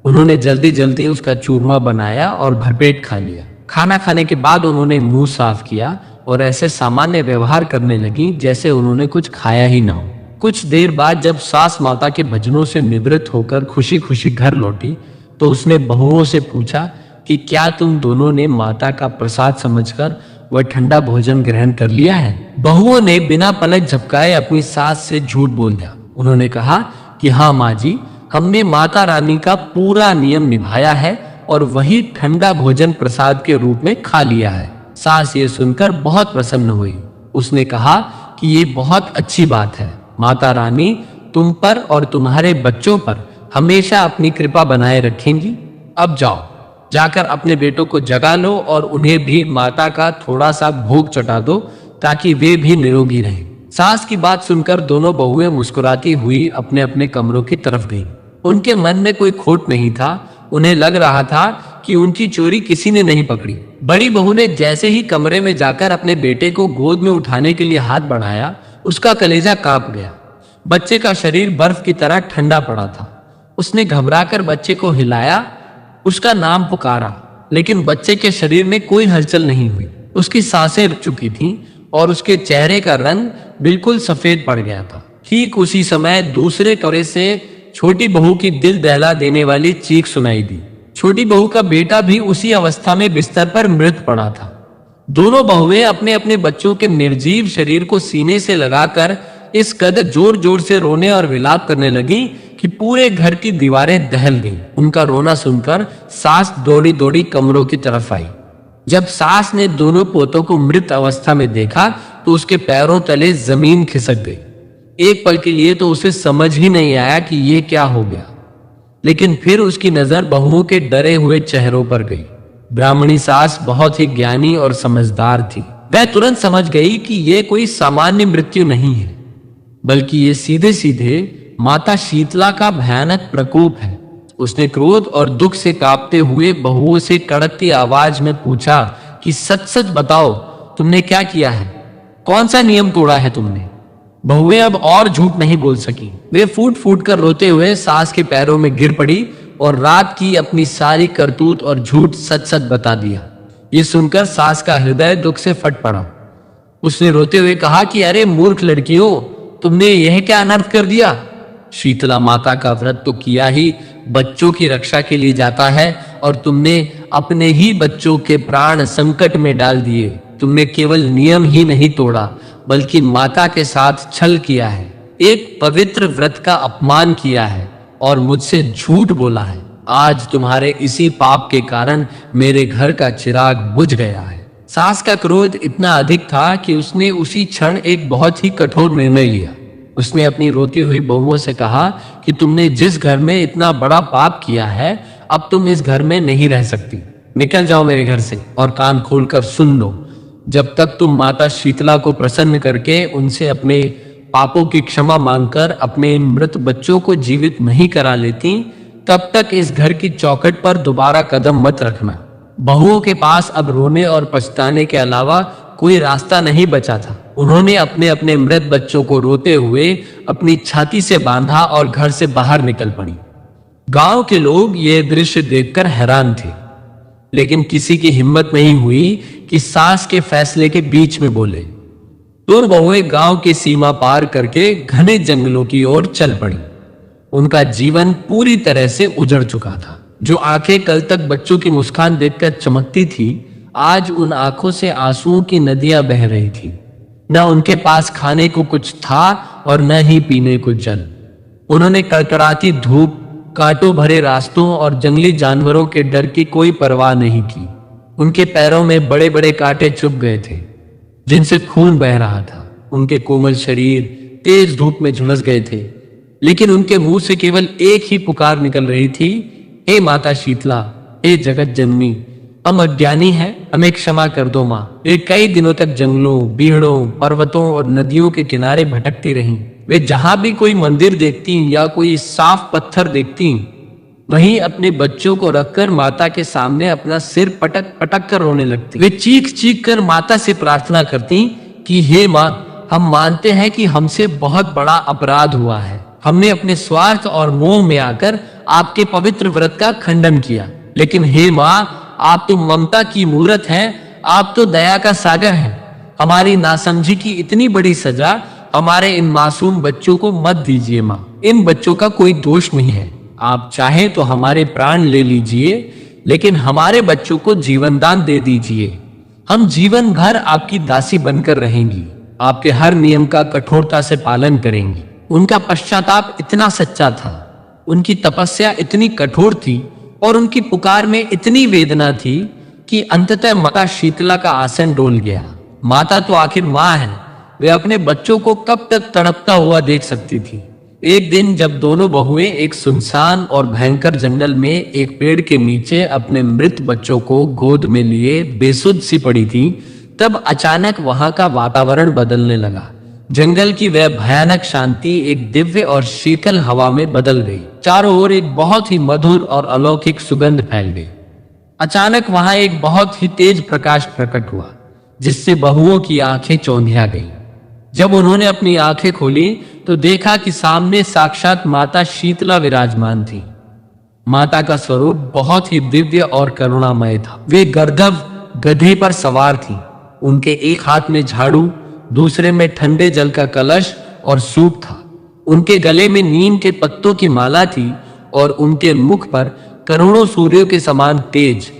उन्होंने जल्दी जल्दी उसका चूरमा बनाया और भरपेट खा लिया। खाना खाने के बाद उन्होंने मुंह साफ किया और ऐसे सामान्य व्यवहार करने लगी जैसे उन्होंने कुछ खाया ही ना हो। कुछ देर बाद जब सास माता के भजनों से निवृत्त होकर खुशी खुशी घर लौटी तो उसने बहुओं से पूछा कि क्या तुम दोनों ने माता का प्रसाद समझकर वह ठंडा भोजन ग्रहण कर लिया है? बहुओं ने बिना पलक झपकाए अपनी सास से झूठ बोल दिया। उन्होंने कहा कि हाँ माँ जी, हमने माता रानी का पूरा नियम निभाया है और वही ठंडा भोजन प्रसाद के रूप में खा लिया है। सास ये सुनकर बहुत प्रसन्न हुई। उसने कहा कि ये बहुत अच्छी बात है। माता रानी तुम पर और तुम्हारे बच्चों पर हमेशा अपनी कृपा बनाए रखेंगी। अब जाओ, जाकर अपने बेटों को जगा लो और उन्हें भी माता का थोड़ा सा भोग चटा दो ताकि वे भी निरोगी रहें। सास की बात सुनकर दोनों बहुएं मुस्कुराती हुई अपने अपने कमरों की तरफ गईं। उनके मन में कोई खोट नहीं था। उन्हें लग रहा था कि उनकी चोरी किसी ने नहीं पकड़ी। बड़ी बहू ने जैसे ही कमरे में जाकर अपने बेटे को गोद में उठाने के लिए हाथ बढ़ाया, उसका कलेजा कांप गया। बच्चे का शरीर बर्फ की तरह ठंडा पड़ा था। उसने घबराकर बच्चे को हिलाया, उसका नाम पुकारा, लेकिन बच्चे के शरीर में कोई हलचल नहीं हुई। उसकी सांसें रुक चुकी थीं और उसके चेहरे का रंग बिल्कुल सफेद पड़ गया था। ठीक उसी समय दूसरे कमरे से छोटी बहू की दिल दहला देने वाली चीख सुनाई दी। छोटी बहू का बेटा भी उसी अवस्था में बिस्तर पर मृत पड़ा था। दोनों बहुएं अपने अपने बच्चों के निर्जीव शरीर को सीने से लगाकर इस कदर जोर जोर से रोने और विलाप करने लगी कि पूरे घर की दीवारें दहल गईं। उनका रोना सुनकर सास दौड़ी दौड़ी कमरों की तरफ आई। जब सास ने दोनों पोतों को मृत अवस्था में देखा तो उसके पैरों तले जमीन खिसक गई। एक पल के लिए तो उसे समझ ही नहीं आया कि ये क्या हो गया, लेकिन फिर उसकी नजर बहुओं के डरे हुए चेहरों पर गई। ब्राह्मणी सास बहुत ही ज्ञानी और समझदार थी। वह तुरंत समझ गई कि यह कोई सामान्य मृत्यु नहीं है, बल्कि ये सीधे सीधे माता शीतला का भयानक प्रकोप है। उसने क्रोध और दुख से कांपते हुए बहुओं से कड़कती आवाज में पूछा कि सच सच बताओ, तुमने क्या किया है? कौन सा नियम तोड़ा है तुमने? बहुएं अब और झूठ नहीं बोल सकी। वे फूट फूट कर रोते हुए सास के पैरों में गिर पड़ी और रात की अपनी सारी करतूत और झूठ सच सच बता दिया। ये सुनकर सास का हृदय दुख से फट पड़ा। उसने रोते हुए कहा कि अरे मूर्ख लड़कियों, तुमने यह क्या अनर्थ कर दिया? शीतला माता का व्रत तो किया ही बच्चों की रक्षा के लिए जाता है और तुमने अपने ही बच्चों के प्राण संकट में डाल दिए। तुमने केवल नियम ही नहीं तोड़ा बल्कि माता के साथ छल किया है, एक पवित्र व्रत का अपमान किया है और मुझसे झूठ बोला है। आज तुम्हारे इसी पाप के कारण मेरे घर का चिराग बुझ गया है। सास का क्रोध इतना अधिक था कि उसने उसी क्षण एक बहुत ही कठोर निर्णय लिया। उसने अपनी रोती हुई बहुओं से कहा कि तुमने जिस घर में इतना बड़ा पाप किया है, अब तुम इस घर में नहीं रह सकती। निकल जाओ मेरे घर से और कान खोलकर सुन लो। जब तक तुम माता शीतला को प्रसन्न करके उनसे अपने पापों की क्षमा मांगकर अपने मृत बच्चों को जीवित नहीं करा लेती, तब तक इस घर की चौखट पर दोबारा कदम मत रखना। बहुओं के पास अब रोने और पछताने के अलावा कोई रास्ता नहीं बचा था। उन्होंने अपने अपने मृत बच्चों को रोते हुए अपनी छाती से बांधा और घर से बाहर निकल पड़ी। गांव के लोग ये दृश्य देखकर हैरान थे, लेकिन किसी की हिम्मत नहीं हुई कि सास के फैसले के बीच में बोले। दोनों बहुएं गांव की सीमा पार करके घने जंगलों की ओर चल पड़ी। उनका जीवन पूरी तरह से उजड़ चुका था। जो आंखें कल तक बच्चों की मुस्कान देखकर चमकती थी, आज उन आंखों से आंसुओं की नदियां बह रही थी। न उनके पास खाने को कुछ था और न ही पीने को जल। उन्होंने कड़कड़ाती धूप, कांटों भरे रास्तों और जंगली जानवरों के डर की कोई परवाह नहीं की। उनके पैरों में बड़े बड़े कांटे चुभ गए थे, जिनसे खून बह रहा था। उनके कोमल शरीर तेज धूप में झुलस गए थे, लेकिन उनके मुंह से केवल एक ही पुकार निकल रही थी, हे माता शीतला, हे जगत जननी, हम अज्ञानी हैं, हमें क्षमा कर दो माँ। वे कई दिनों तक जंगलों, बीहड़ों, पर्वतों और नदियों के किनारे भटकती रहीं। वे जहां भी कोई मंदिर देखती या कोई साफ पत्थर देखती, वहीं अपने बच्चों को रखकर माता के सामने अपना सिर पटक पटक कर रोने लगती। वे चीख चीख कर माता से प्रार्थना करती कि हे माँ, हम मानते हैं कि हमसे बहुत बड़ा अपराध हुआ है। हमने अपने स्वार्थ और मोह में आकर आपके पवित्र व्रत का खंडन किया। लेकिन हे माँ, आप तो ममता की मूर्त हैं, आप तो दया का सागर हैं। हमारी नासमझी की इतनी बड़ी सजा हमारे इन मासूम बच्चों को मत दीजिए माँ। इन बच्चों का कोई दोष नहीं है। आप चाहे तो हमारे प्राण ले लीजिए, लेकिन हमारे बच्चों को जीवन दान दे दीजिए। हम जीवन भर आपकी दासी बनकर रहेंगी, आपके हर नियम का कठोरता से पालन करेंगी। उनका पश्चाताप इतना सच्चा था, उनकी तपस्या इतनी कठोर थी और उनकी पुकार में इतनी वेदना थी कि अंततः माता शीतला का आसन डोल गया। माता तो आखिर माँ है, वे अपने बच्चों को कब तक तड़पता हुआ देख सकती थी। एक दिन जब दोनों बहुएं एक सुनसान और भयंकर जंगल में एक पेड़ के नीचे अपने मृत बच्चों को गोद में लिए बेसुध सी पड़ी थी, तब अचानक वहां का वातावरण बदलने लगा। जंगल की वह भयानक शांति एक दिव्य और शीतल हवा में बदल गई। चारों ओर एक बहुत ही मधुर और अलौकिक सुगंध फैल गई। अचानक वहां एक बहुत ही तेज प्रकाश प्रकट हुआ, जिससे बहुओं की आंखें चौंधिया गईं। जब उन्होंने अपनी आंखें खोली तो देखा कि सामने साक्षात माता शीतला विराजमान थी। माता का स्वरूप बहुत ही दिव्य और करुणामय था। वे गर्दभ गधे पर सवार थी। उनके एक हाथ में झाड़ू, दूसरे में ठंडे जल का कलश और सूप था। उनके गले में नीम के पत्तों की माला थी और उनके मुख पर करोड़ों सूर्यों के समान तेज,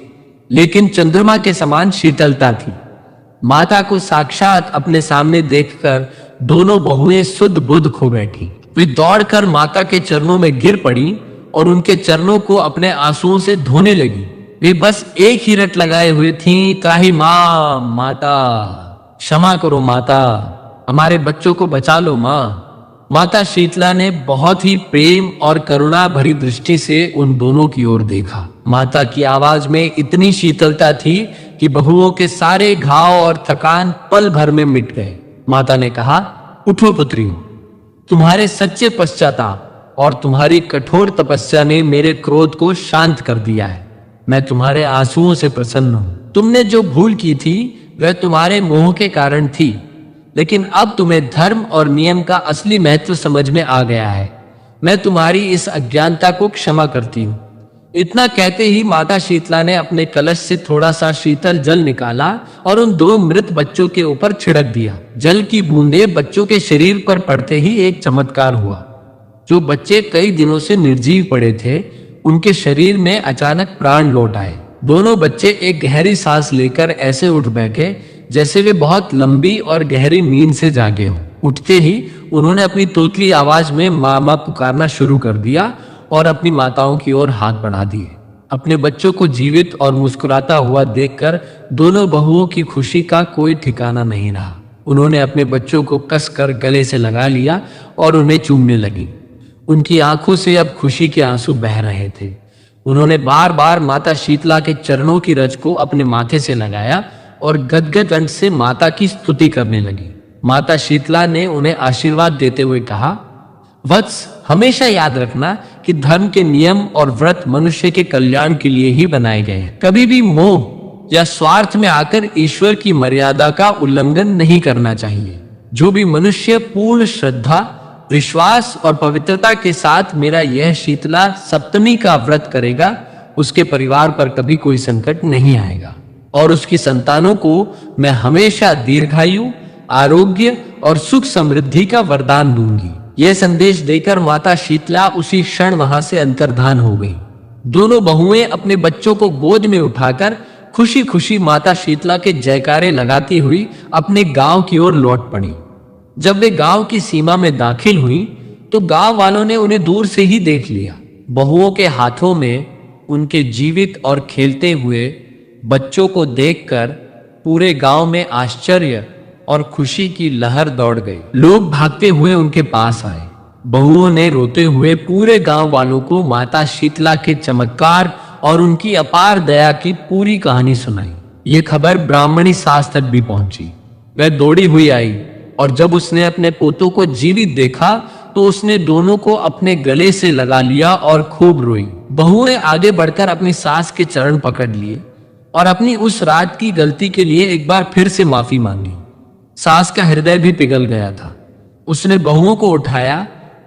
लेकिन चंद्रमा के समान शीतलता थी। माता को साक्षात अपने सामने देखकर दोनों बहुएं सुध बुध खो बैठी। वे दौड़कर माता के चरणों में गिर पड़ी और उनके चरणों को अपने आंसुओं से धोने लगी। वे बस एक ही रट लगाए हुए थीं, त्राही माँ, माता, क्षमा करो माता, हमारे बच्चों को बचा लो माँ। माता शीतला ने बहुत ही प्रेम और करुणा भरी दृष्टि से उन दोनों की ओर देखा। माता की आवाज में इतनी शीतलता थी कि बहुओं के सारे घाव और थकान पल भर में मिट गए। माता ने कहा, उठो पुत्रियों, तुम्हारे सच्चे पश्चाताप और तुम्हारी कठोर तपस्या ने मेरे क्रोध को शांत कर दिया है। मैं तुम्हारे आंसुओं से प्रसन्न हूं। तुमने जो भूल की थी वह तुम्हारे मोह के कारण थी, लेकिन अब तुम्हें धर्म और नियम का असली महत्व समझ में आ गया है। मैं तुम्हारी इस अज्ञानता को क्षमा करती हूँ। इतना कहते ही माता शीतला ने अपने कलश से थोड़ा सा शीतल जल निकाला और उन दो मृत बच्चों के ऊपर छिड़क दिया। जल की बूंदें बच्चों के शरीर पर पड़ते ही एक चमत्कार हुआ। जो बच्चे कई दिनों से निर्जीव पड़े थे, उनके शरीर में अचानक प्राण लौट आए। दोनों बच्चे एक गहरी सांस लेकर ऐसे उठ बैठे जैसे वे बहुत लंबी और गहरी नींद से जागे हों। उठते ही उन्होंने अपनी तोतली आवाज में माँ माँ पुकारना शुरू कर दिया और अपनी माताओं की ओर हाथ बढ़ा दिए। अपने बच्चों को जीवित और मुस्कुराता हुआ देखकर दोनों बहुओं की खुशी का कोई ठिकाना नहीं रहा। उन्होंने अपने बच्चों को कसकर गले से लगा लिया और उन्हें चूमने लगी। उनकी आंखों से अब खुशी के आंसू बह रहे थे। उन्होंने बार बार माता शीतला के चरणों की रज को अपने माथे से लगाया और गदगद कंठ से माता की स्तुति करने लगी। माता शीतला ने उन्हें आशीर्वाद देते हुए कहा, वत्स, हमेशा याद रखना कि धर्म के नियम और व्रत मनुष्य के कल्याण के लिए ही बनाए गए हैं। कभी भी मोह, या स्वार्थ में आकर ईश्वर की मर्यादा का उल्लंघन नहीं करना चाहिए। जो भी मनुष्य पूर्ण श्रद्धा, विश्वास और पवित्रता के साथ मेरा यह शीतला सप्तमी का व्रत करेगा, उसके परिवार पर कभी कोई संकट नहीं आएगा और उसकी संतानों को मैं हमेशा दीर्घायु, आरोग्य और सुख समृद्धि का वरदान दूंगी। यह संदेश देकर माता शीतला उसी क्षण वहां से अंतर्धान हो गई। दोनों बहुएं अपने बच्चों को गोद में उठाकर खुशी खुशी माता शीतला के जयकारे लगाती हुई अपने गांव की ओर लौट पड़ी। जब वे गांव की सीमा में दाखिल हुई तो गांव वालों ने उन्हें दूर से ही देख लिया। बहुओं के हाथों में उनके जीवित और खेलते हुए बच्चों को देखकर पूरे गांव में आश्चर्य और खुशी की लहर दौड़ गई। लोग भागते हुए उनके पास आए। बहुओं ने रोते हुए पूरे गांव वालों को माता शीतला के चमत्कार और उनकी अपार दया की पूरी कहानी सुनाई। ये खबर ब्राह्मणी सास तक भी पहुंची। वह दौड़ी हुई आई और जब उसने अपने पोतों को जीवित देखा तो उसने दोनों को अपने गले से लगा लिया और खूब रोई। बहू ने आगे बढ़कर अपनी सास के चरण पकड़ लिए और अपनी उस रात की गलती के लिए एक बार फिर से माफी मांगी। सास का हृदय भी पिघल गया था। उसने बहुओं को उठाया,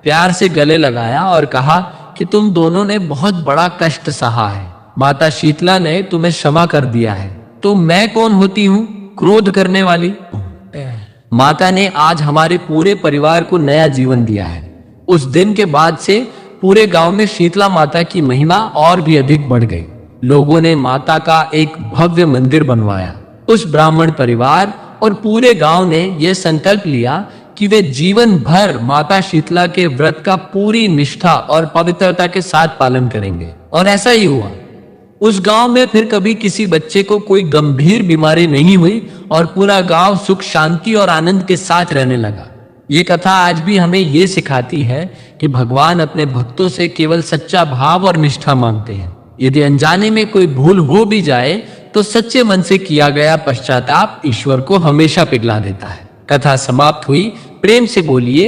प्यार से गले लगाया और कहा कि तुम दोनों ने बहुत बड़ा कष्ट सहा है। माता शीतला ने तुम्हें क्षमा कर दिया है, तो मैं कौन होती हूँ क्रोध करने वाली। माता ने आज हमारे पूरे परिवार को नया जीवन दिया है। उस दिन के बाद से पूरे गांव में शीतला माता की महिमा और भी अधिक बढ़ गई। लोगों ने माता का एक भव्य मंदिर बनवाया। उस ब्राह्मण परिवार और पूरे गांव ने यह संकल्प लिया कि वे जीवन भर माता शीतला के व्रत का पूरी निष्ठा और पवित्रता के साथ पालन करेंगे। और ऐसा ही हुआ। उस गांव में फिर कभी किसी बच्चे को कोई गंभीर बीमारी नहीं हुई और पूरा गांव सुख, शांति और आनंद के साथ रहने लगा। ये कथा आज भी हमें ये सिखाती है कि भगवान अपने भक्तों से केवल सच्चा भाव और निष्ठा मांगते हैं। यदि अनजाने में कोई भूल हो भी जाए तो सच्चे मन से किया गया पश्चाताप ईश्वर को हमेशा पिघला देता है। कथा समाप्त हुई। प्रेम से बोलिए